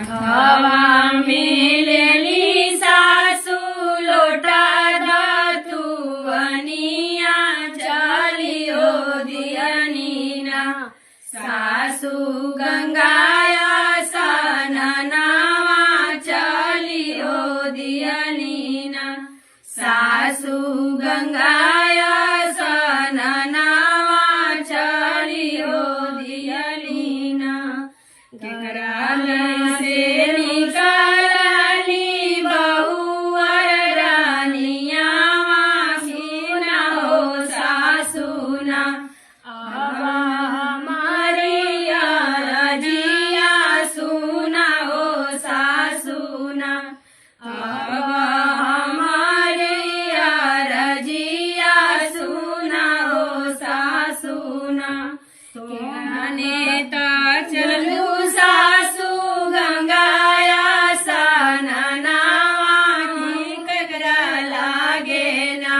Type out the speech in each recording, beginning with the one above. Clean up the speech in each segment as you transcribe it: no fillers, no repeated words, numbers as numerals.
हवा मेलेली सासू लोटा धातू वनिया चलियो दियनीना सासू गंगाया सननावा चलियो दियनीना सासू गंगाया सननावा चलियो दियनीना से निकाली बहुवर रानिया सुना हो सासुना अब हमारी रजिया सुना हो सासुना अब हमारी रजिया सुना हो सासुना कहने ता चलू सासू गंगाया सननावा ककरा लागे ना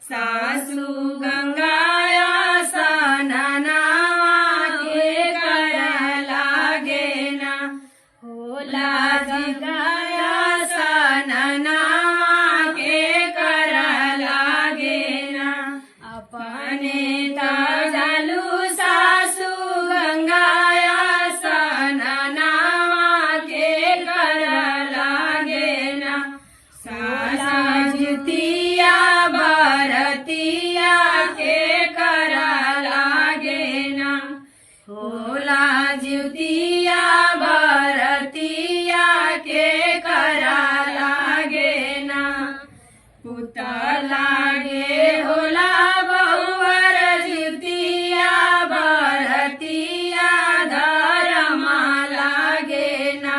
सासू गंगाया सननावा ककरा लागे ना होला गंगाया सननावा ककरा लागे ना अपने ता जालू सासू गंगाया सननावा ककरा लागे ना सासा जुतिया बरतिया ककरा लागे ना होला जुतिया बरतिया ककरा लागे ना पुत लागे होला बहुवर जुतिया बरतिया धरमा लागे ना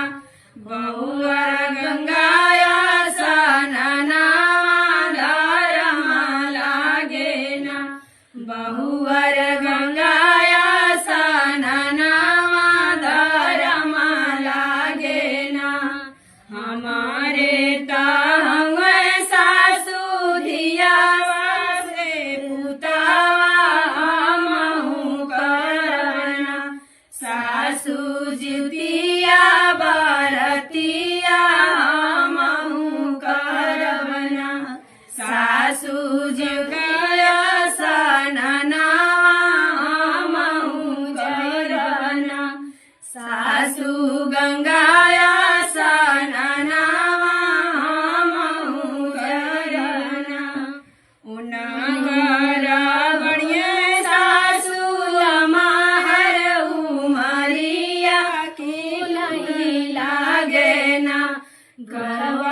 बहुवर गंगाया सननावा धरमा लागे ना बहुवर गंगाया सननावा धरमा लागे ना हमारे तांग सासू धियावा से पुतावा हमहु करना सासू जुतिया बरतिया हमहु करबना सासू जुगया सननावा हमहु करबना सासू गंगाया सननावा हमहु करबना उनगर बढ़िया सासू लमहर उमरिया की नहीं लागे ना गर्व